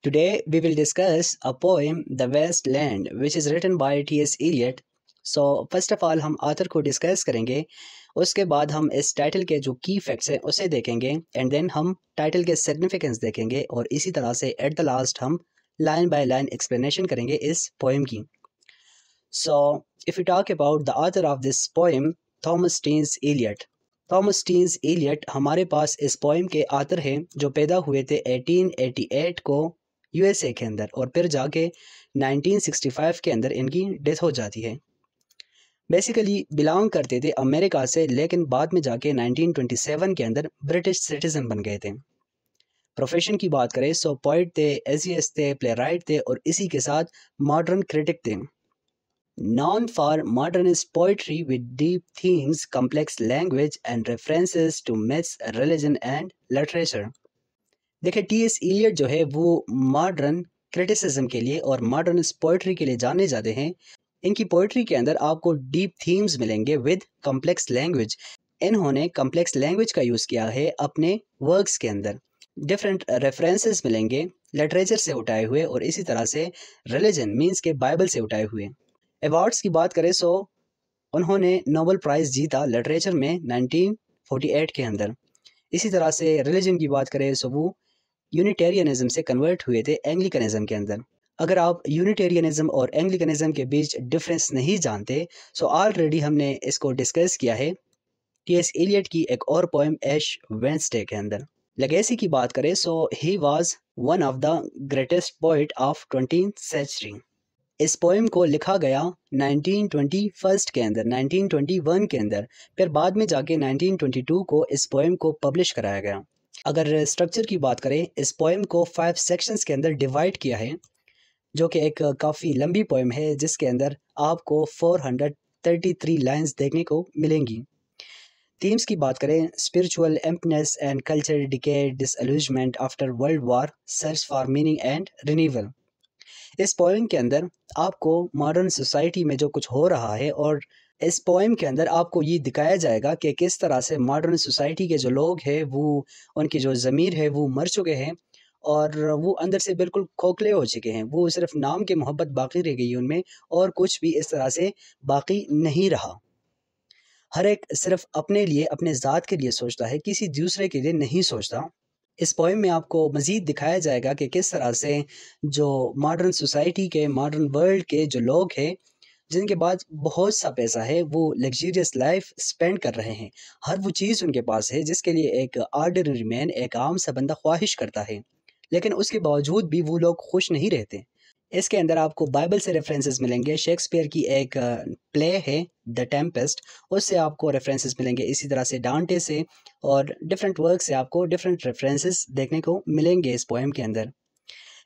Today we will discuss a poem, The West Land, which is written by T.S. Eliot. So first of all हम author को discuss करेंगे, उसके बाद हम इस टाइटल के जो की फैक्ट्स हैं उसे देखेंगे एंड देन हम टाइटल के सिग्निफिकेंस देखेंगे और इसी तरह से एट द लास्ट हम लाइन बाय लाइन एक्सप्लेनेशन करेंगे इस पोएम की. So if we talk about the author of this poem, Thomas Stearns Eliot. Thomas Stearns Eliot हमारे पास इस पोएम के आथर हैं जो पैदा हुए थे 1888 को यूएसए के अंदर और फिर जाके 1965 के अंदर इनकी डेथ हो जाती है. बेसिकली बिलोंग करते थे अमेरिका से, लेकिन बाद में जाके 1927 के अंदर ब्रिटिश सिटीजन बन गए थे. प्रोफेशन की बात करें सो पोइट थे, एसियस थे, प्ले राइट थे और इसी के साथ मॉडर्न क्रिटिक थे. Known for modernist poetry with deep themes, complex language and references to myths, religion and literature. देखिए टी.एस. इलियट जो है वो मॉडर्न क्रिटिसिज्म के लिए और मॉडर्निस्ट पोइट्री के लिए जाने जाते हैं. इनकी पोइट्री के अंदर आपको डीप थीम्स मिलेंगे विद कॉम्प्लेक्स लैंग्वेज. इन्होंने कॉम्प्लेक्स लैंग्वेज का यूज़ किया है अपने वर्क्स के अंदर. डिफरेंट रेफरेंसेस मिलेंगे लिटरेचर से उठाए हुए और इसी तरह से रिलीजन मीन्स के बाइबल से उठाए हुए. अवार्ड्स की बात करें सो उन्होंने नोबेल प्राइज़ जीता लिटरेचर में 1948 के अंदर. इसी तरह से रिलीजन की बात करें सो वो यूनिटेरियनिज्म से कन्वर्ट हुए थे एंग्लिकनिज्म के अंदर. अगर आप यूनिटेरियनिज्म और एंग्लिकनिज्म के बीच डिफरेंस नहीं जानते सो ऑलरेडी हमने इसको डिस्कस किया है टी.एस. एलियट की एक और पोएम ऐश वेडनेसडे के अंदर. लेगेसी की बात करें so he was one of the greatest poet of 20th century. इस पोएम को लिखा गया 1921 के अंदर, 1921 के अंदर, फिर बाद में जाके 1922 को इस पोएम को पब्लिश कराया गया. अगर स्ट्रक्चर की बात करें इस पोएम को 5 सेक्शंस के अंदर डिवाइड किया है जो कि एक काफ़ी लंबी पोएम है जिसके अंदर आपको 433 लाइंस देखने को मिलेंगी. थीम्स की बात करें spiritual emptiness and culture decay, disillusionment after world war, search for meaning and renewal. इस पोएम के अंदर आपको मॉडर्न सोसाइटी में जो कुछ हो रहा है और इस पोएम के अंदर आपको ये दिखाया जाएगा कि किस तरह से मॉडर्न सोसाइटी के जो लोग हैं वो उनकी जो ज़मीर है वो मर चुके हैं और वो अंदर से बिल्कुल खोखले हो चुके हैं. वो सिर्फ नाम की मोहब्बत बाकी रह गई उनमें और कुछ भी इस तरह से बाकी नहीं रहा. हर एक सिर्फ अपने लिए, अपने ज़ात के लिए सोचता है, किसी दूसरे के लिए नहीं सोचता. इस पोएम में आपको मज़ीद दिखाया जाएगा कि किस तरह से जो मॉडर्न सोसाइटी के, मॉडर्न वर्ल्ड के जो लोग हैं जिनके पास बहुत सा पैसा है वो लग्जरियस लाइफ स्पेंड कर रहे हैं. हर वो चीज़ उनके पास है जिसके लिए एक ऑर्डिनरी मैन, एक आम सा बंदा ख्वाहिश करता है, लेकिन उसके बावजूद भी वो लोग खुश नहीं रहते. इसके अंदर आपको बाइबल से रेफरेंसेस मिलेंगे. शेक्सपियर की एक प्ले है द टेम्पेस्ट, उससे आपको रेफरेंसेस मिलेंगे. इसी तरह से डांटे से और डिफरेंट वर्क से आपको डिफरेंट रेफरेंसेस देखने को मिलेंगे इस पोएम के अंदर.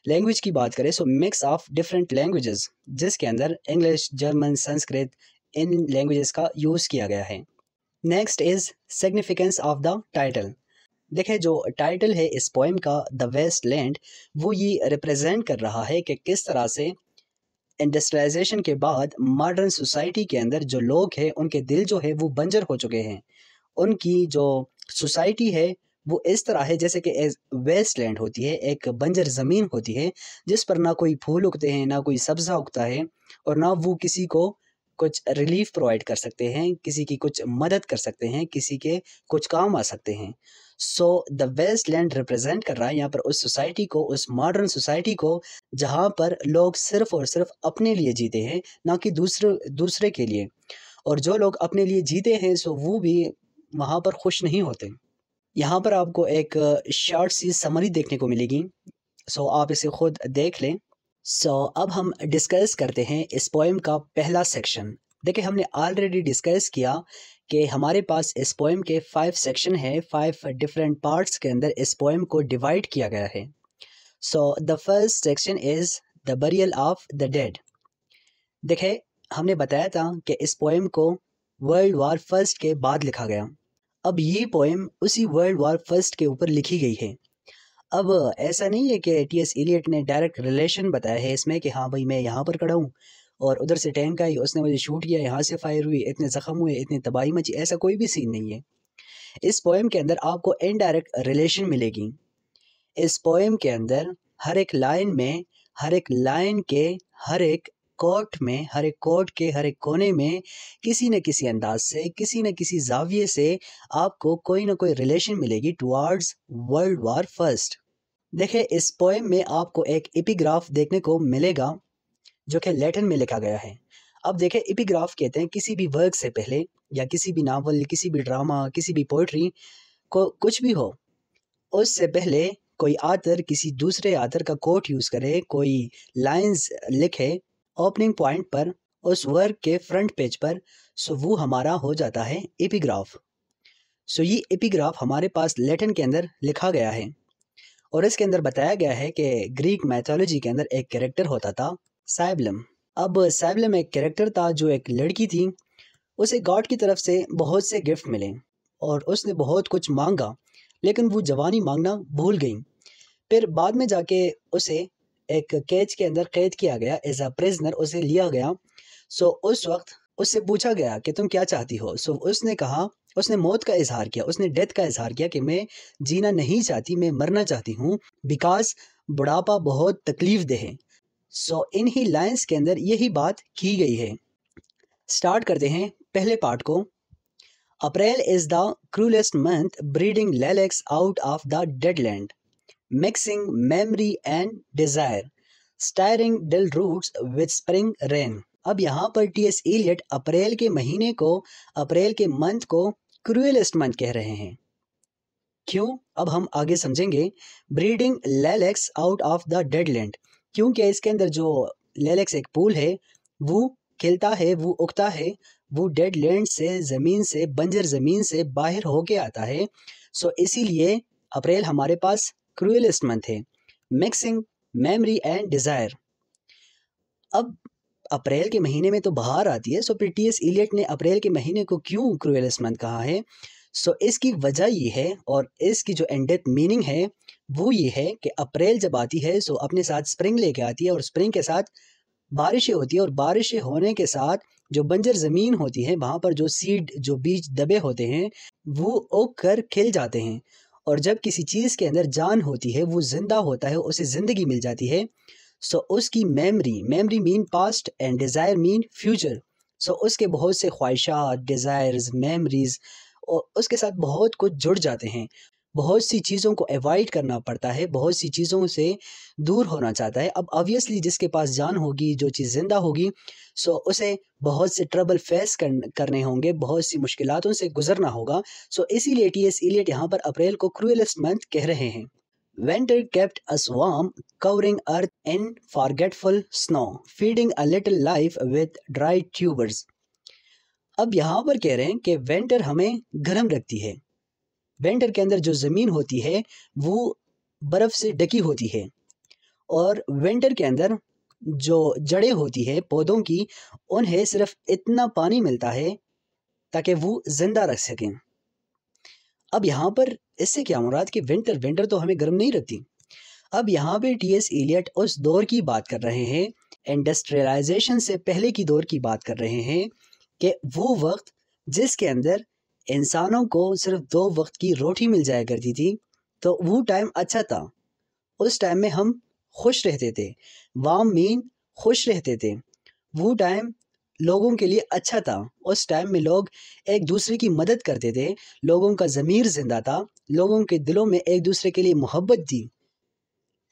लैंग्वेज की बात करें सो मिक्स ऑफ डिफरेंट लैंग्वेजेस जिसके अंदर इंग्लिश, जर्मन, संस्कृत, इन लैंग्वेजेस का यूज़ किया गया है. Next is significance of the title. देखिए जो टाइटल है इस पोएम का द वेस्ट लैंड, वो ये रिप्रेजेंट कर रहा है कि किस तरह से इंडस्ट्रियलाइजेशन के बाद मॉडर्न सोसाइटी के अंदर जो लोग हैं उनके दिल जो है वो बंजर हो चुके हैं. उनकी जो सोसाइटी है वो इस तरह है जैसे कि वेस्ट लैंड होती है, एक बंजर ज़मीन होती है जिस पर ना कोई फूल उगते हैं, ना कोई सब्ज़ा उगता है और ना वो किसी को कुछ रिलीफ प्रोवाइड कर सकते हैं, किसी की कुछ मदद कर सकते हैं, किसी के कुछ काम आ सकते हैं. So the waste land represent कर रहा है यहाँ पर उस सोसाइटी को, उस मॉडर्न सोसाइटी को जहाँ पर लोग सिर्फ और सिर्फ अपने लिए जीते हैं, ना कि दूसरे के लिए. और जो लोग अपने लिए जीते हैं सो वो भी वहाँ पर खुश नहीं होते. यहाँ पर आपको एक शॉर्ट सी समरी देखने को मिलेगी, सो आप इसे खुद देख लें. सो अब हम डिस्कस करते हैं इस पोएम का पहला सेक्शन. देखिए हमने ऑलरेडी डिस्कस किया कि हमारे पास इस पोएम के 5 सेक्शन है, 5 डिफरेंट पार्ट्स के अंदर इस पोएम को डिवाइड किया गया है. So the first section is the burial of the dead. देखिए हमने बताया था कि इस पोएम को वर्ल्ड वॉर फर्स्ट के बाद लिखा गया. अब ये पोएम उसी वर्ल्ड वॉर फर्स्ट के ऊपर लिखी गई है. अब ऐसा नहीं है कि टी.एस. एलियट ने डायरेक्ट रिलेशन बताया है इसमें कि हाँ भाई मैं यहाँ पर खड़ा हूँ और उधर से टैंक आई, उसने मुझे शूट किया, यहाँ से फायर हुई, इतने ज़ख्म हुए, इतनी तबाही मची. ऐसा कोई भी सीन नहीं है. इस पोएम के अंदर आपको इनडायरेक्ट रिलेशन मिलेगी. इस पोएम के अंदर हर एक लाइन में, हर एक लाइन के हर एक कोट में, हर एक कोट के हर एक कोने में किसी न किसी अंदाज से, किसी न किसी जाविये से आपको कोई ना कोई रिलेशन मिलेगी टुवर्ड्स वर्ल्ड वार फर्स्ट। देखिए, इस पोएम में आपको एक एपिग्राफ देखने को मिलेगा जो कि लैटिन में लिखा गया है। अब देखिए, एपिग्राफ कहते हैं किसी भी वर्क से पहले, या किसी भी नावल, किसी भी ड्रामा, किसी भी पोइट्री को कुछ भी हो, उससे पहले कोई आथर किसी दूसरे आथर का कोट यूज़ करे, कोई लाइंस लिखे ओपनिंग पॉइंट पर उस वर्क के फ्रंट पेज पर, सो वो हमारा हो जाता है एपिग्राफ। सो ये एपिग्राफ हमारे पास लैटिन के अंदर लिखा गया है और इसके अंदर बताया गया है कि ग्रीक मैथोलॉजी के अंदर एक कैरेक्टर होता था साइबलम। अब साइबलम एक कैरेक्टर था जो एक लड़की थी, उसे गॉड की तरफ से बहुत से गिफ्ट मिले और उसने बहुत कुछ मांगा, लेकिन वो जवानी मांगना भूल गई। फिर बाद में जाके उसे एक केज के अंदर कैद किया गया, एज अ प्रिजनर उसे लिया गया। सो उस वक्त उससे पूछा गया कि तुम क्या चाहती हो। सो उसने कहा, उसने मौत का इजहार किया, उसने डेथ का इजहार किया कि मैं जीना नहीं चाहती, मैं मरना चाहती हूँ, बिकॉज बुढ़ापा बहुत तकलीफ दे है। सो इन ही लाइन्स के अंदर यही बात की गई है। स्टार्ट करते हैं पहले पार्ट को। April is the cruellest month, breeding lilacs out of the dead land, mixing memory and desire, stirring dull roots with spring rain. अब यहाँ पर टी.एस. एलियट अप्रैल के महीने को, अप्रैल के मंथ को क्रूएलेस्ट मंथ कह रहे हैं। क्यों? अब हम आगे समझेंगे। Breeding lilacs out of the dead land, क्योंकि इसके अंदर जो लिलिक्स एक फूल है, वो खिलता है, वो उगता है, वो डेड लैंड से, ज़मीन से, बंजर ज़मीन से बाहर होके आता है। सो इसीलिए अप्रैल हमारे पास क्रूएलेस्ट मंथ है। Mixing memory and desire. अब अप्रैल के महीने में तो बहार आती है, सो फिर टी.एस. एलियट ने अप्रैल के महीने को क्यों क्रूएलेस्ट मंथ कहा है? सो इसकी वजह ये है, और इसकी जो इन डेप्थ मीनिंग है वो ये है कि अप्रैल जब आती है सो अपने साथ स्प्रिंग लेके आती है, और स्प्रिंग के साथ बारिशें होती है, और बारिशें होने के साथ जो बंजर ज़मीन होती है, वहाँ पर जो सीड, जो बीज दबे होते हैं, वो उग कर खिल जाते हैं। और जब किसी चीज़ के अंदर जान होती है, वो जिंदा होता है, उसे ज़िंदगी मिल जाती है। सो उसकी memory, memory mean past and desire mean future. So उसके बहुत से ख्वाहिशात, डिज़ायर्स, मेमोरीज और उसके साथ बहुत कुछ जुड़ जाते हैं। बहुत सी चीज़ों को अवॉइड करना पड़ता है, बहुत सी चीज़ों से दूर होना चाहता है। अब ऑब्वियसली जिसके पास जान होगी, जो चीज़ ज़िंदा होगी, सो उसे बहुत से ट्रबल फेस करने होंगे, बहुत सी मुश्किलातों से गुजरना होगा। सो इसीलिए टी.एस. एलियट यहाँ पर अप्रैल को क्रूएलेस्ट मंथ कह रहे हैं। Winter kept us warm, covering earth in forgetful snow, feeding a little life with dry tubers. अब यहाँ पर कह रहे हैं कि विंटर हमें गर्म रखती है। विंटर के अंदर जो ज़मीन होती है वो बर्फ़ से ढकी होती है, और विंटर के अंदर जो जड़ें होती है पौधों की, उन्हें सिर्फ इतना पानी मिलता है ताकि वो ज़िंदा रख सकें। अब यहाँ पर इससे क्या मुराद कि विंटर, विंटर तो हमें गर्म नहीं रखती। अब यहाँ पे टी.एस. एलियट उस दौर की बात कर रहे हैं, इंडस्ट्रियलाइजेशन से पहले की दौर की बात कर रहे हैं, कि वो वक्त जिसके अंदर इंसानों को सिर्फ 2 वक्त की रोटी मिल जाया करती थी, तो वो टाइम अच्छा था। उस टाइम में हम खुश रहते थे। वार्म मीन खुश रहते थे। वो टाइम लोगों के लिए अच्छा था। उस टाइम में लोग एक दूसरे की मदद करते थे, लोगों का ज़मीर जिंदा था, लोगों के दिलों में एक दूसरे के लिए मोहब्बत थी।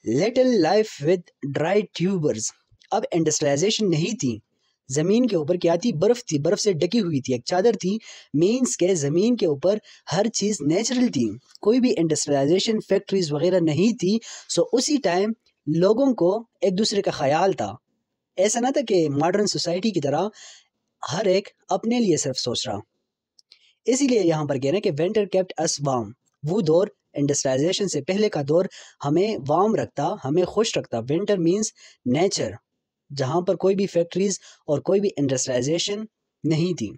Little life with dry tubers. अब इंडस्ट्रियलाइजेशन नहीं थी, ज़मीन के ऊपर क्या थी? बर्फ़ थी, बर्फ़ से ढकी हुई थी, एक चादर थी। मीन्स के ज़मीन के ऊपर हर चीज़ नेचुरल थी, कोई भी इंडस्ट्रियलाइजेशन, फैक्ट्रीज वगैरह नहीं थी। सो उसी टाइम लोगों को एक दूसरे का ख्याल था। ऐसा ना था कि मॉडर्न सोसाइटी की तरह हर एक अपने लिए सिर्फ सोच रहा। इसीलिए यहाँ पर कह रहे हैं कि विंटर केप्ट अस वार्म। वो दौर, इंडस्ट्रियलाइजेशन से पहले का दौर, हमें वार्म रखता, हमें खुश रखता। विंटर मीन्स नेचर, जहाँ पर कोई भी फैक्ट्रीज और कोई भी इंडस्ट्रियलाइजेशन नहीं थी।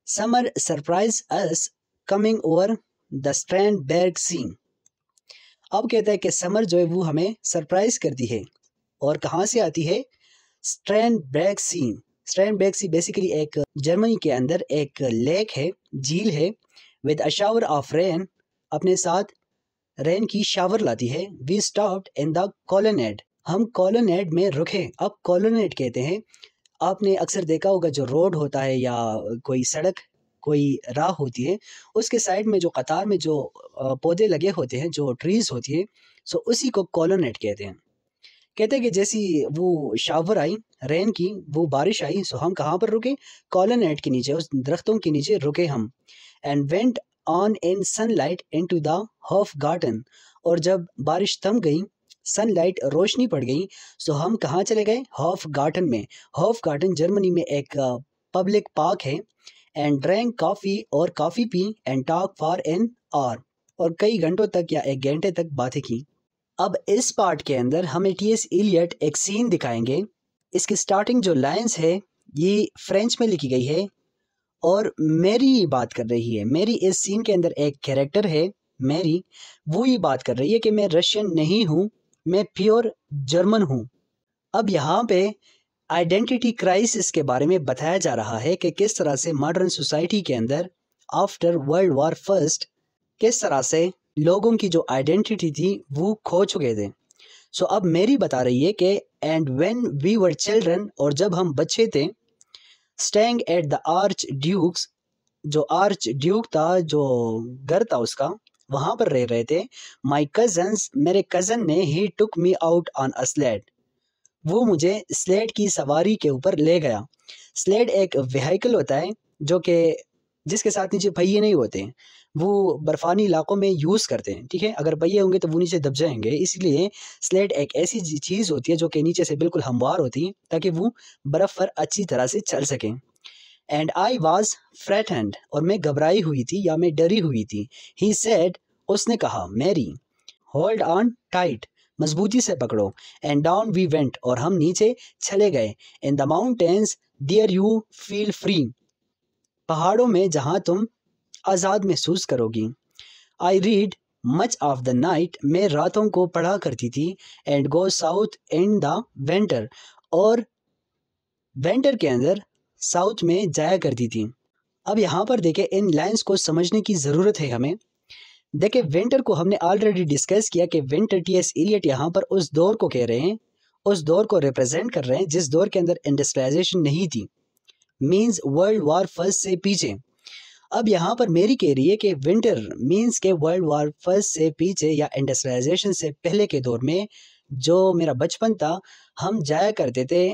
Summer surprise us coming over the Starnberg sea. अब कहता है कि समर जो है वो हमें सरप्राइज करती है, और कहाँ से आती है? स्ट्रैंडबर्ग सी। स्ट्रैंडबर्ग सी बेसिकली एक जर्मनी के अंदर एक लेक है, झील है, with a shower of rain, अपने साथ रेन की शावर लाती है। वी स्टॉप्ड इन द कॉलोनेड, हम कॉलोनेड में रुके। अब कॉलोनेड कहते हैं, आपने अक्सर देखा होगा जो रोड होता है या कोई सड़क, कोई राह होती है, उसके साइड में जो कतार में जो पौधे लगे होते हैं, जो ट्रीज होती है, सो उसी को कॉलोनेड कहते हैं। कहते हैं कि जैसी वो शावर आई रेन की, वो बारिश आई, सो हम कहाँ पर रुके? कॉलोनेड के नीचे, उस दरख्तों के नीचे रुके हम। And went on in sunlight into the Hof garden, और जब बारिश थम गई, सनलाइट रोशनी पड़ गई, सो हम कहाँ चले गए? हॉफ गार्डन में। हॉफ गार्डन जर्मनी में एक पब्लिक पार्क है। एंड ड्रैंक कॉफ़ी, और coffee P. And talk for an hour, और कई घंटों तक या एक घंटे तक बातें की। अब इस पार्ट के अंदर हमें टी.एस. इलियट एक सीन दिखाएंगे। इसकी स्टार्टिंग जो लाइंस है ये फ्रेंच में लिखी गई है और मैरी बात कर रही है। मैरी इस सीन के अंदर एक कैरेक्टर है, मैरी, वो ये बात कर रही है कि मैं रशियन नहीं हूँ, मैं प्योर जर्मन हूँ। अब यहाँ पे आइडेंटिटी क्राइसिस के बारे में बताया जा रहा है कि किस तरह से मॉडर्न सोसाइटी के अंदर आफ्टर वर्ल्ड वॉर फर्स्ट किस तरह से लोगों की जो आइडेंटिटी थी वो खो चुके थे। सो अब मेरी बता रही है कि and when we were children, और जब हम बच्चे थे, staying at the archduke's, जो आर्च ड्यूक था, जो घर था उसका, वहाँ पर रह रहे थे। माई कजन्स, मेरे कज़न ने, he took me out on a sled, वो मुझे स्लेड की सवारी के ऊपर ले गया। स्लेड एक व्हीकल होता है जो कि जिसके साथ नीचे पहिए नहीं होते हैं, वो बर्फानी इलाकों में यूज़ करते हैं, ठीक है। अगर पहिए होंगे तो वो नीचे दब जाएंगे, इसलिए स्लेड एक ऐसी चीज़ होती है जो कि नीचे से बिल्कुल हमवार होती है ताकि वो बर्फ़ पर अच्छी तरह से चल सकें। एंड आई वॉज फ्रेटन्ड, और मैं घबराई हुई थी या मैं डरी हुई थी। ही सेड, उसने कहा, मैरी, होल्ड ऑन टाइट, मजबूती से पकड़ो। एंड डाउन वी वेंट, और हम नीचे चले गए। In the mountains there you feel free, पहाड़ों में जहाँ तुम आज़ाद महसूस करोगी। I read much of the night, मैं रातों को पढ़ा करती थी। And go south in the winter, और विंटर के अंदर साउथ में जाया करती थी। अब यहाँ पर देखें, इन लाइंस को समझने की ज़रूरत है हमें। देखिए, विंटर को हमने ऑलरेडी डिस्कस किया कि विंटर, टी.एस. इलियट यहाँ पर उस दौर को कह रहे हैं, उस दौर को रिप्रेजेंट कर रहे हैं जिस दौर के अंदर इंडस्ट्रियलाइजेशन नहीं थी, मींस वर्ल्ड वॉर फर्स्ट से पीछे। अब यहाँ पर मेरी कह रही है कि विंटर मींस के वर्ल्ड वॉर फर्स्ट से पीछे या इंडस्ट्रियलाइजेशन से पहले के दौर में जो मेरा बचपन था, हम जाया करते थे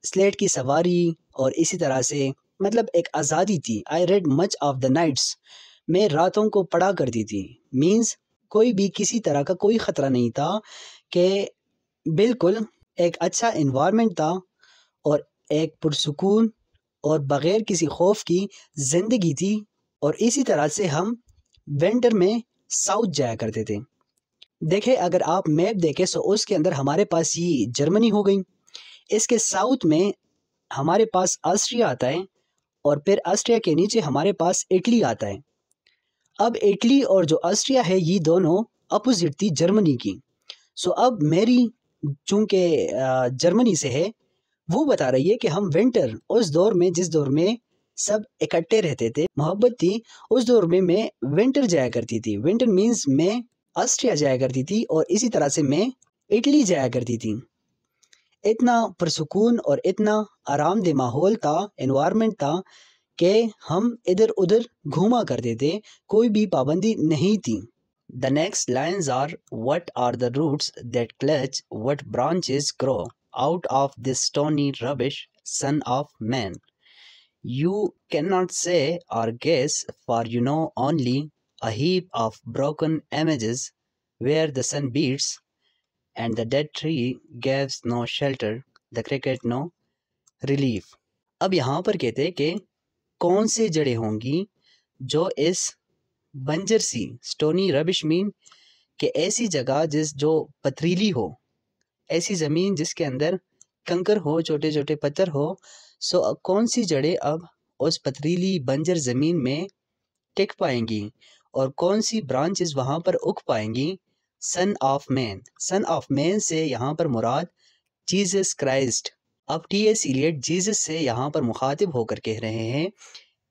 स्लेट की सवारी, और इसी तरह से मतलब एक आज़ादी थी। I read much of the nights, मैं रातों को पढ़ा करती थी। मींस कोई भी किसी तरह का कोई ख़तरा नहीं था, कि बिल्कुल एक अच्छा इन्वायरमेंट था और एक पुरसुकून और बग़ैर किसी खौफ की ज़िंदगी थी। और इसी तरह से हम विंटर में साउथ जाया करते थे। देखें, अगर आप मैप देखें तो उसके अंदर हमारे पास ये जर्मनी हो गई, इसके साउथ में हमारे पास ऑस्ट्रिया आता है, और फिर ऑस्ट्रिया के नीचे हमारे पास इटली आता है। अब इटली और जो ऑस्ट्रिया है ये दोनों अपोजिट थी जर्मनी की। सो अब मेरी चूँकि जर्मनी से है, वो बता रही है कि हम विंटर, उस दौर में जिस दौर में सब इकट्ठे रहते थे, मोहब्बत थी, उस दौर में मैं विंटर जाया करती थी। विंटर मीन्स मैं ऑस्ट्रिया जाया करती थी, और इसी तरह से मैं इटली जाया करती थी। इतना पुरसुकून और इतना आरामदेह माहौल था, एनवायरनमेंट था, कि हम इधर उधर घूमा करते थे, कोई भी पाबंदी नहीं थी। The next lines are, what are the roots that clutch, what branches grow out of this stony rubbish, son of man? You cannot say or guess, for you know only a heap of broken images where the sun beats and the dead tree gives no shelter, the cricket no relief. अब यहाँ पर कहते हैं कि कौन से जड़ें होंगी जो इस बंजर सी, स्टोनी रबिश मीन कि ऐसी जगह जो पथरीली हो, ऐसी ज़मीन जिसके अंदर कंकर हो, छोटे छोटे पत्थर हो। सो कौन सी जड़ें अब उस पथरीली बंजर ज़मीन में टिक पाएंगी, और कौन सी ब्रांचेस वहाँ पर उग पाएंगी? Son of man, son of man से यहाँ पर मुराद जीसस क्राइस्ट। अब टी.एस. इलियट जीसस से यहाँ पर मुखातिब होकर कह रहे हैं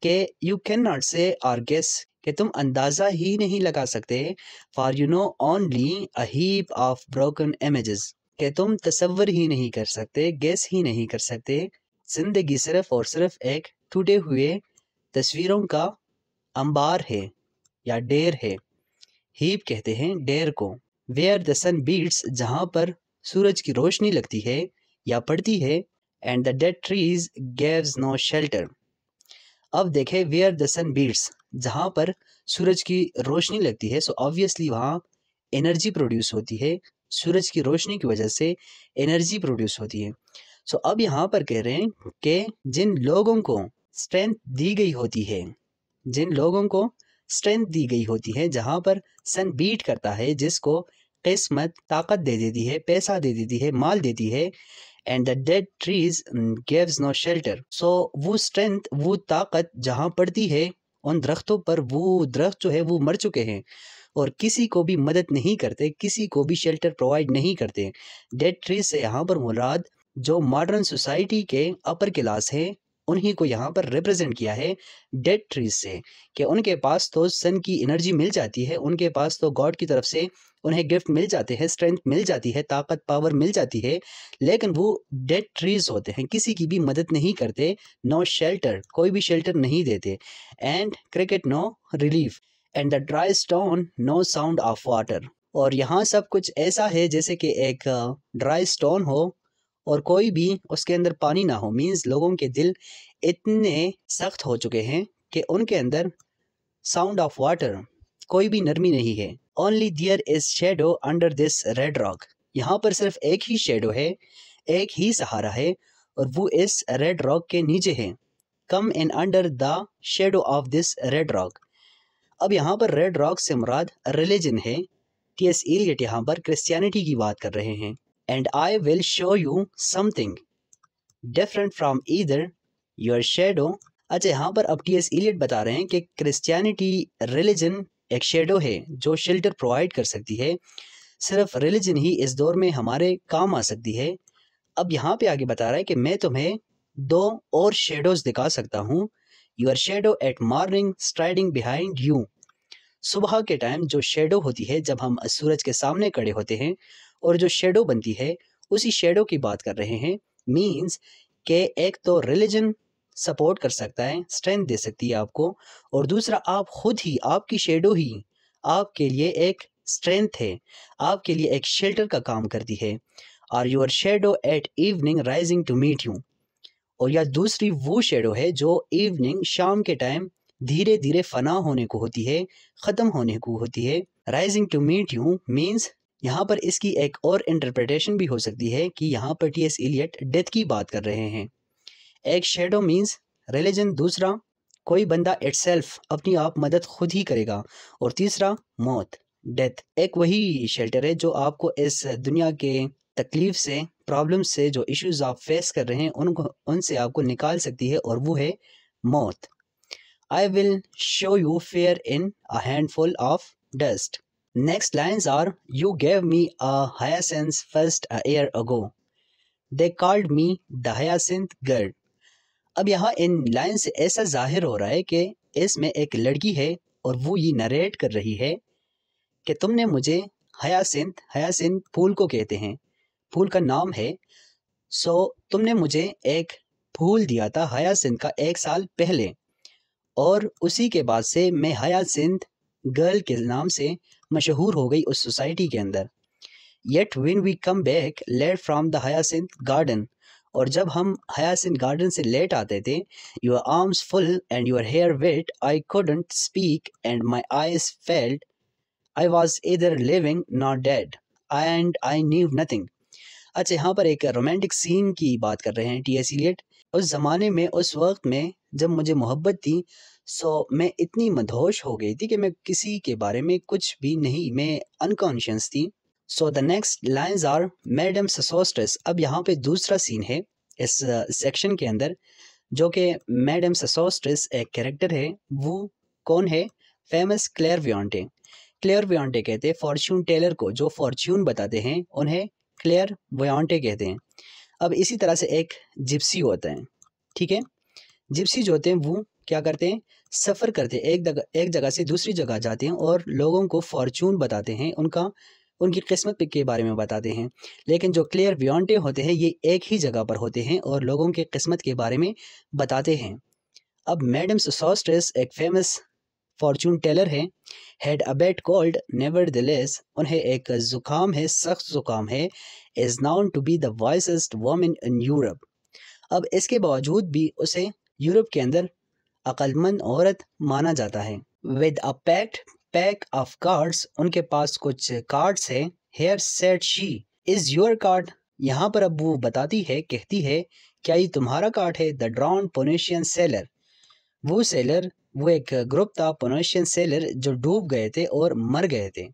कि यू कैन नॉट से और गेस, कि तुम अंदाज़ा ही नहीं लगा सकते, for you know only a heap of broken images, कि तुम तसव्वुर ही नहीं कर सकते, गेस ही नहीं कर सकते, जिंदगी सिर्फ और सिर्फ एक टूटे हुए तस्वीरों का अंबार है या ढेर है। हीप कहते हैं ढेर को। वेयर द सन बीट्स, जहाँ पर सूरज की रोशनी लगती है या पड़ती है, and the dead trees gives no shelter. अब देखें वेयर द सन बीट्स, जहाँ पर सूरज की रोशनी लगती है, सो ऑब्वियसली वहाँ एनर्जी प्रोड्यूस होती है, सूरज की रोशनी की वजह से एनर्जी प्रोड्यूस होती है। सो अब यहाँ पर कह रहे हैं कि जिन लोगों को स्ट्रेंथ दी गई होती है, जिन लोगों को स्ट्रेंथ दी गई होती है, जहाँ पर सन बीट करता है, जिसको किस्मत ताकत दे देती है, पैसा दे देती है, माल देती है, and the dead trees gives no shelter. So वो स्ट्रेंथ, वो ताकत जहाँ पड़ती है उन दरख्तों पर, वो दरख्त जो है वो मर चुके हैं और किसी को भी मदद नहीं करते, किसी को भी शेल्टर प्रोवाइड नहीं करते। डेड ट्रीज से यहाँ पर मुराद जो मॉडर्न सोसाइटी के अपर क्लास है, उन्हीं को यहाँ पर रिप्रेजेंट किया है डेड ट्रीज से, कि उनके पास तो सन की एनर्जी मिल जाती है, उनके पास तो गॉड की तरफ से उन्हें गिफ्ट मिल जाते हैं, स्ट्रेंथ मिल जाती है, ताकत पावर मिल जाती है, लेकिन वो डेड ट्रीज होते हैं, किसी की भी मदद नहीं करते, नो शेल्टर, कोई भी शेल्टर नहीं देते, and cricket no relief, and the dry stone no sound of water. और यहाँ सब कुछ ऐसा है जैसे कि एक ड्राई स्टोन हो और कोई भी उसके अंदर पानी ना हो, मीन्स लोगों के दिल इतने सख्त हो चुके हैं कि उनके अंदर साउंड ऑफ वाटर, कोई भी नरमी नहीं है। Only there is shadow under this red rock, यहाँ पर सिर्फ एक ही शेडो है, एक ही सहारा है, और वो इस रेड रॉक के नीचे है। Come in under the shadow of this red rock. अब यहाँ पर रेड रॉक से मुराद रिलीजन है। टी.एस. इलियट यहाँ पर क्रिश्चियनिटी की बात कर रहे हैं। And I will show you something different from either your shadow. अच्छा, यहाँ पर अब टी.एस. इलियट बता रहे हैं कि क्रिश्चियनिटी रिलीजन एक शेडो है जो शेल्टर प्रोवाइड कर सकती है, सिर्फ रिलीजन ही इस दौर में हमारे काम आ सकती है। अब यहाँ पे आगे बता रहा है कि मैं तुम्हें दो और शेडोज दिखा सकता हूँ। Your shadow eight morning striding behind you. सुबह के टाइम जो शेडो होती है, जब हम सूरज के सामने खड़े होते हैं और जो शेडो बनती है, उसी शेडो की बात कर रहे हैं। मीन्स के एक तो रिलीजन सपोर्ट कर सकता है, स्ट्रेंथ दे सकती है आपको, और दूसरा आप खुद ही, आपकी शेडो ही आपके लिए एक स्ट्रेंथ है, आपके लिए एक शेल्टर का काम करती है। Or your shadow at evening rising to meet you. और या दूसरी वो शेडो है जो इवनिंग, शाम के टाइम धीरे धीरे फना होने को होती है, ख़त्म होने को होती है। Rising to meet you means यहाँ पर इसकी एक और इंटरप्रिटेशन भी हो सकती है कि यहाँ पर टी.एस. इलियट डेथ की बात कर रहे हैं। एक शेडो मीन्स रिलीजन, दूसरा कोई बंदा इटसेल्फ अपनी आप मदद खुद ही करेगा, और तीसरा मौत, डेथ। एक वही शेल्टर है जो आपको इस दुनिया के तकलीफ से, प्रॉब्लम से, जो इश्यूज आप फेस कर रहे हैं उनसे आपको निकाल सकती है, और वो है मौत। I will show you fear in a handful of dust. Next lines are you gave me a hyacinth first a year ago. They called me the hyacinth girl. अब यहाँ इन लाइन से ऐसा जाहिर हो रहा है कि इसमें एक लड़की है और वो ये नरेट कर रही है कि तुमने मुझे हयासिंथ, हयासिंथ फूल को कहते हैं, फूल का नाम है, सो तुमने मुझे एक फूल दिया था हयासिंथ का 1 साल पहले, और उसी के बाद से मैं हयासिंथ गर्ल के नाम से मशहूर हो गई उस सोसाइटी के अंदर। Yet when we come back late from the hyacinth garden, और जब हम हयासिंथ गार्डन से लेट आते थे, your arms full and your hair wet, I couldn't speak and my eyes felt, I was either living not dead and I knew nothing. अच्छा, यहाँ पर एक रोमांटिक सीन की बात कर रहे हैं टी.एस. इलियट। उस ज़माने में, उस वक्त में जब मुझे मोहब्बत थी, सो मैं इतनी मदहोश हो गई थी कि मैं किसी के बारे में कुछ भी नहीं, मैं अनकॉन्शियस थी। So the next lines are madam Sosostris. अब यहाँ पे दूसरा सीन है इस सेक्शन के अंदर, जो कि मैडम ससोस्ट्रस एक कैरेक्टर है। वो कौन है? फेमस क्लेयरवॉयंटे। क्लेयरवॉयंटे कहते हैं फॉर्च्यून टेलर को, जो फॉर्च्यून बताते हैं उन्हें क्लेयरवॉयंटे कहते हैं। अब इसी तरह से एक जिप्सी होता है, ठीक है। जिप्सी जो होते हैं वो क्या करते हैं? सफ़र करते एक जगह से दूसरी जगह जाते हैं और लोगों को फॉर्चून बताते हैं, उनकी किस्मत के बारे में बताते हैं। लेकिन जो क्लियर वियोंटे होते हैं ये एक ही जगह पर होते हैं और लोगों के किस्मत के बारे में बताते हैं। अब मैडम सोसोस्ट्रेस एक फेमस फॉर्चून टेलर है। Had a bad cold nevertheless, उन्हें एक जुकाम है, सख्त जुकाम है। Is known to be the wisest woman in Europe, अब इसके बावजूद भी उसे यूरोप के अंदर अक्लमंद औरत माना जाता है। With a pack of cards, उनके पास कुछ कार्ड्स है। Here said she, is your card, यहाँ पर अब वो बताती है, कहती है क्या ये तुम्हारा कार्ड है। द ड्रॉन पोनेशियन सेलर, वो एक ग्रुप था पोनेशियन सेलर जो डूब गए थे और मर गए थे।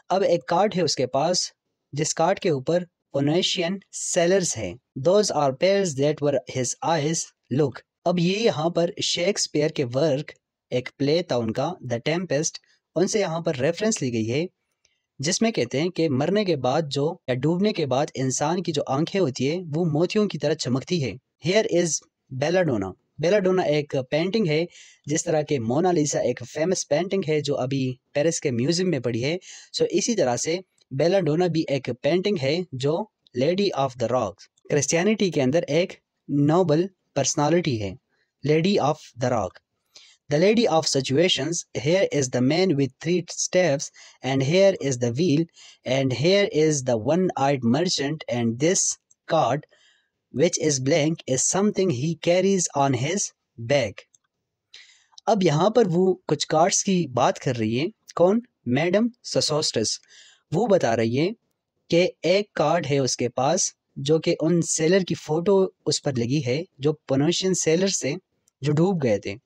अब एक कार्ड है उसके पास जिस कार्ड के ऊपर पोनेशियन सेलर्स है। Those are pearls that were his eyes look, अब ये यहाँ पर शेक्सपियर के वर्क, एक प्ले था उनका द टेम्पेस्ट, उनसे यहाँ पर रेफरेंस ली गई है जिसमें कहते हैं कि मरने के बाद जो या डूबने के बाद इंसान की जो आंखें होती है वो मोतियों की तरह चमकती है। हियर इज बेलाडोना, बेलाडोना एक पेंटिंग है, जिस तरह के मोनालिसा एक फेमस पेंटिंग है जो अभी पेरिस के म्यूजियम में पड़ी है। सो इसी तरह से बेलाडोना भी एक पेंटिंग है जो lady of the rock, Christianity के अंदर एक नोबल पर्सनालिटी है, lady of the rock. The lady of situations, here is the man with 3 steps, and here is the wheel, and here is the one-eyed merchant, and this card, which is blank, is something he carries on his back. अब यहाँ पर वो कुछ cards की बात कर रही है। कौन? मैडम सोसोस्ट्रेस। वो बता रही है कि एक कार्ड है उसके पास जो कि उन सेलर की फ़ोटो उस पर लगी है जो पोनेशियन सेलर से जो डूब गए थे।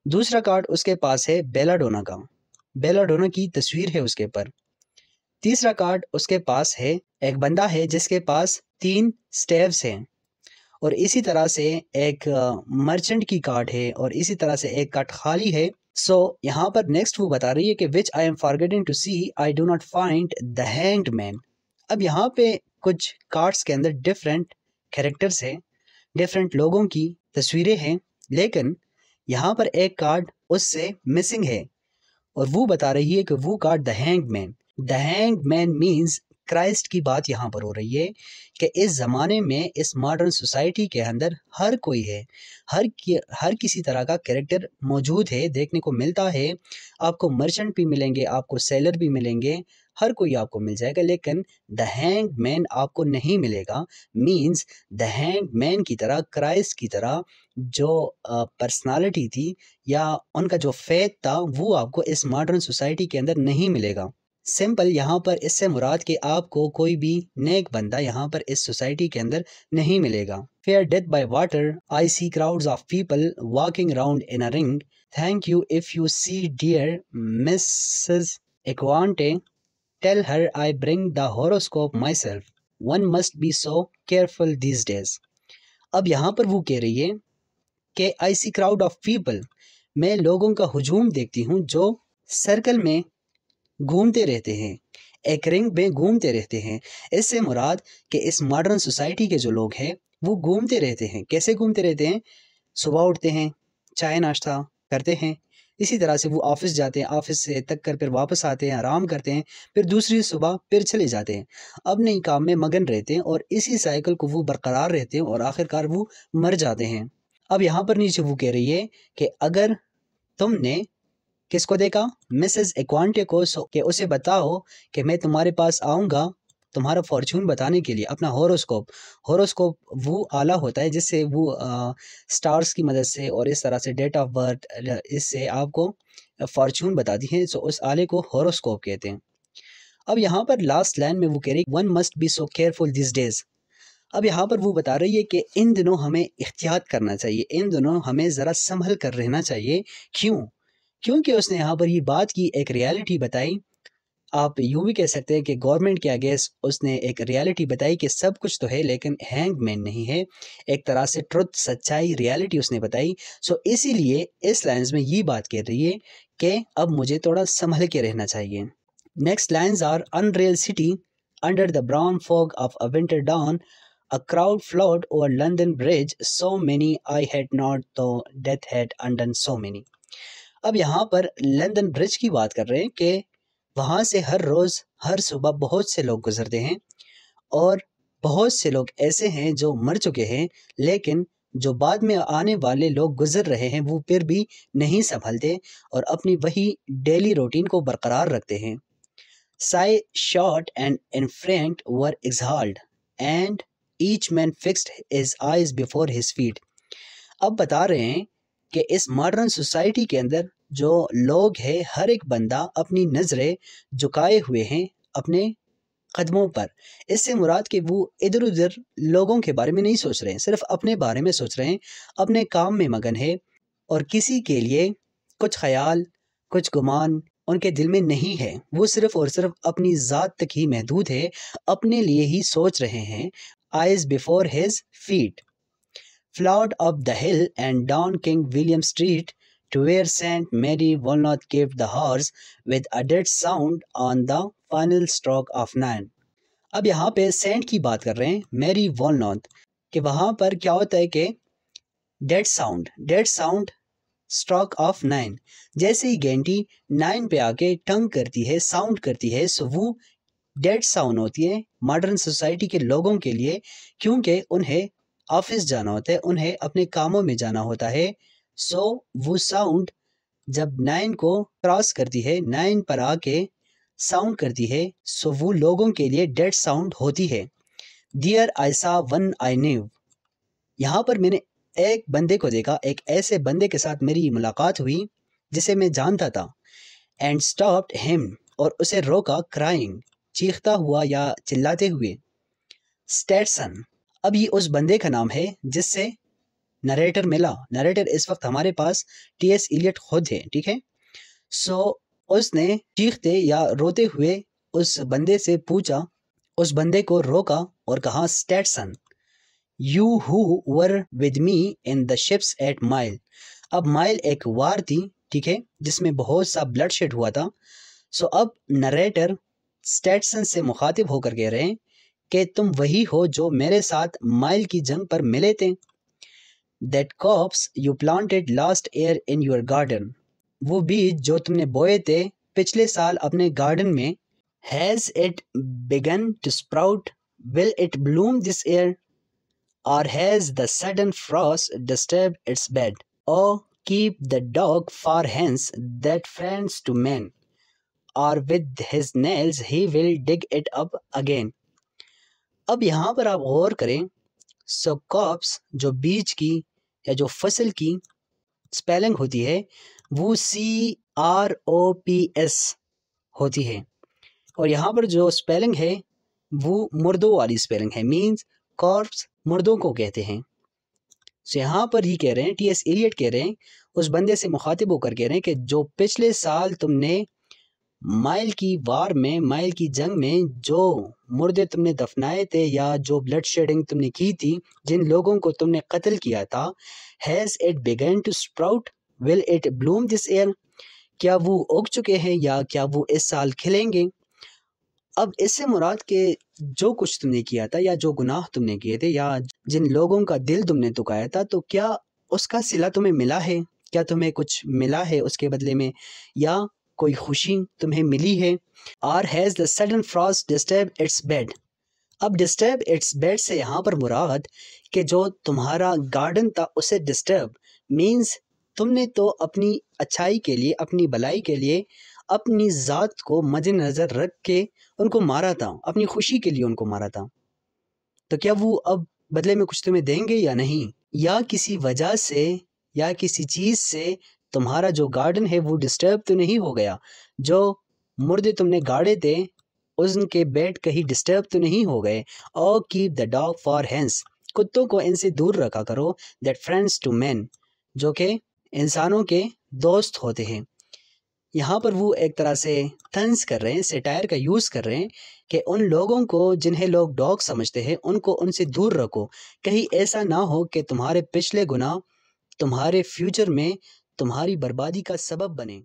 दूसरा कार्ड उसके पास है बेलाडोना का, बेलाडोना की तस्वीर है उसके ऊपर। तीसरा कार्ड उसके पास है एक बंदा है जिसके पास 3 स्टेव्स हैं, और इसी तरह से एक मर्चेंट की कार्ड है, और इसी तरह से एक कार्ड खाली है। सो यहाँ पर नेक्स्ट वो बता रही है कि which I am forgetting to see, I do not find the hanged man. अब यहाँ पे कुछ कार्ड्स के अंदर डिफरेंट कैरेक्टर्स हैं, डिफरेंट लोगों की तस्वीरें हैं, लेकिन यहाँ पर एक कार्ड उससे मिसिंग है और वो बता रही है कि वो card the hanged man. The hanged man means Christ की बात यहाँ पर हो रही है कि इस ज़माने में इस मॉडर्न सोसाइटी के अंदर हर कोई है, हर किसी तरह का कैरेक्टर मौजूद है, देखने को मिलता है। आपको मर्चेंट भी मिलेंगे, आपको सेलर भी मिलेंगे, हर कोई आपको मिल जाएगा, लेकिन द हैंग्ड मैन आपको नहीं मिलेगा। मीन्स द हैंग्ड मैन की तरह, क्राइस्ट की तरह जो पर्सनालिटी थी या उनका जो फेथ था वो आपको इस मॉडर्न सोसाइटी के अंदर नहीं मिलेगा। सिंपल यहाँ पर इससे मुराद कि आपको कोई भी नेक बंदा यहाँ पर इस सोसाइटी के अंदर नहीं मिलेगा। Fear death by water, I see crowds of people walking around in a ring, thank you if you see dear Mrs एक्वांटे, tell her I bring the horoscope myself, one must be so careful these days. अब यहाँ पर वो कह रही है कि I see crowd of people, मैं लोगों का हुजूम देखती हूँ जो सर्कल में घूमते रहते हैं, एक रिंग में घूमते रहते हैं। इससे मुराद कि इस मॉडर्न सोसाइटी के जो लोग हैं वो घूमते रहते हैं। कैसे घूमते रहते हैं? सुबह उठते हैं, चाय नाश्ता करते हैं, इसी तरह से वो ऑफिस जाते हैं, ऑफिस से तक कर फिर वापस आते हैं, आराम करते हैं, फिर दूसरी सुबह फिर चले जाते हैं, अब नई काम में मगन रहते हैं और इसी साइकिल को वो बरकरार रहते हैं और आखिरकार वो मर जाते हैं। अब यहाँ पर नीचे वो कह रही है कि अगर तुमने किसको देखा? मिसेस एक्वांटे को, कि उसे बताओ कि मैं तुम्हारे पास आऊँगा तुम्हारा फॉर्चून बताने के लिए। अपना होरोस्कोप वो आला होता है जिससे वो स्टार्स की मदद से और इस तरह से डेट ऑफ बर्थ इससे आपको फॉर्चून बताती हैं। सो उस आले को होरोस्कोप कहते हैं। अब यहाँ पर लास्ट लाइन में वो कह रही one must be so careful this days. अब यहाँ पर वो बता रही है कि इन दिनों हमें एहतियात करना चाहिए, इन दिनों हमें ज़रा संभल कर रहना चाहिए। क्यों? क्योंकि उसने यहाँ पर ये बात की, एक रियलिटी बताई। आप यूँ भी कह सकते हैं कि गवर्नमेंट के अगेंस्ट उसने एक रियलिटी बताई कि सब कुछ तो है लेकिन हैंगमैन नहीं है। एक तरह से ट्रुथ, सच्चाई, रियलिटी उसने बताई। सो इसीलिए इस लाइन्स में ये बात कह रही है कि अब मुझे थोड़ा संभल के रहना चाहिए। Next lines are unreal city under the brown fog of a winter dawn, a crowd flowed over London Bridge, so many I had not, though death had undone so many. अब यहाँ पर लंदन ब्रिज की बात कर रहे हैं कि वहाँ से हर रोज़ हर सुबह बहुत से लोग गुजरते हैं और बहुत से लोग ऐसे हैं जो मर चुके हैं, लेकिन जो बाद में आने वाले लोग गुजर रहे हैं वो फिर भी नहीं संभलते और अपनी वही डेली रूटीन को बरकरार रखते हैं। Sighs short and infrequent were exhaled and each man fixed his eyes before his feet. अब बता रहे हैं कि इस मॉडर्न सोसाइटी के अंदर जो लोग हैं हर एक बंदा अपनी नज़रें झुकाए हुए हैं अपने कदमों पर। इससे मुराद कि वो इधर उधर लोगों के बारे में नहीं सोच रहे हैं, सिर्फ अपने बारे में सोच रहे हैं, अपने काम में मगन है और किसी के लिए कुछ ख्याल कुछ गुमान उनके दिल में नहीं है। वो सिर्फ और सिर्फ अपनी ज़ात तक ही महदूद है, अपने लिए ही सोच रहे हैं। Eyes before his feet flowed up the hill and down King William Street to where St. Mary Walnut gave the horse with a dead sound on the final stroke of 9। अब यहाँ पे सेंट की बात कर रहे हैं, Mary walnut, कि वहाँ पर क्या होता है कि डेड साउंड स्ट्रोक ऑफ 9, जैसे ही घंटी 9 पे आके टंग करती है, साउंड करती है, सो वो डेड साउंड होती है मॉडर्न सोसाइटी के लोगों के लिए, क्योंकि उन्हें ऑफिस जाना होता है, उन्हें अपने कामों में जाना होता है। सो वो साउंड जब 9 को क्रॉस करती है, 9 पर आके साउंड करती है, सो वो लोगों के लिए डेड साउंड होती है। डियर आई सा वन आई न्यू, यहाँ पर मैंने एक बंदे को देखा, एक ऐसे बंदे के साथ मेरी मुलाकात हुई जिसे मैं जानता था। एंड स्टॉप्ड हिम, और उसे रोका, क्राइंग, चीखता हुआ या चिल्लाते हुए। स्टेटसन, अब ये उस बंदे का नाम है जिससे नरेटर मिला। नरेटर इस वक्त हमारे पास टी.एस. इलियट खुद है, ठीक है। सो उसने चीखते या रोते हुए उस बंदे से पूछा, उस बंदे को रोका और कहा, Stetson you who were with me in the ships at Mylae. अब माइल एक वार थी, ठीक है, जिसमें बहुत सा ब्लड शेड हुआ था। सो अब नरेटर स्टेटसन से मुखातिब होकर कह रहे हैं कि तुम वही हो जो मेरे साथ माइल की जंग पर मिले थे। That corpse you planted last year in your garden, वो बीज जो तुमने बोए थे पिछले साल अपने गार्डन में। Has it begun to sprout, will it bloom this year, or has the sudden frost disturbed its bed? Oh, keep the dog far hence that friends to men, or with his nails he will dig it up again। अब यहाँ पर आप गौर करें, सो cops जो बीज की या जो फसल की स्पेलिंग होती है वो CROPS होती है, और यहाँ पर जो स्पेलिंग है वो मुर्दों वाली स्पेलिंग है, मीन्स कॉर्प्स मुर्दों को कहते हैं। सो यहाँ पर ही कह रहे हैं, टी.एस. इलियट कह रहे हैं, उस बंदे से मुखातिब होकर कह रहे हैं कि जो पिछले साल तुमने माइल की वार में, माइल की जंग में जो मुर्दे तुमने दफनाए थे या जो ब्लड शेडिंग तुमने की थी, जिन लोगों को तुमने कत्ल किया था, has it begun to sprout, will it bloom this year, क्या वो उग चुके हैं या क्या वो इस साल खिलेंगे। अब इससे मुराद के जो कुछ तुमने किया था या जो गुनाह तुमने किए थे या जिन लोगों का दिल तुमने दुखाया था, तो क्या उसका सिला तुम्हें मिला है, क्या तुम्हें कुछ मिला है उसके बदले में, या कोई खुशी तुम्हें मिली है। और has the sudden Frost disturb it's bed, अब डिस्टर्ब इट्स बेड से यहाँ पर मुराद कि जो तुम्हारा गार्डन था उसे डिस्टर्ब मीन्स तुमने तो अपनी अच्छाई के लिए, अपनी भलाई के लिए, अपनी ज़ात को मद्देनज़र रख के उनको मारा था, अपनी खुशी के लिए उनको मारा था। तो क्या वो अब बदले में कुछ तुम्हें देंगे या नहीं, या किसी वजह से या किसी चीज़ से तुम्हारा जो गार्डन है वो डिस्टर्ब तो नहीं हो गया, जो मुर्दे तुमने गाड़े थे उनके बेड कहीं डिस्टर्ब तो नहीं हो गए। और keep the dog far hence, कुत्तों को इनसे दूर रखा करो। दैट फ्रेंड्स टू मैन, जो कि इंसानों के दोस्त होते हैं। यहाँ पर वो एक तरह से तंज कर रहे हैं, सेटायर का यूज़ कर रहे हैं कि उन लोगों को जिन्हें लोग डॉग समझते हैं उनको उनसे दूर रखो, कहीं ऐसा ना हो कि तुम्हारे पिछले गुनाह तुम्हारे फ्यूचर में तुम्हारी बर्बादी का सबब बने।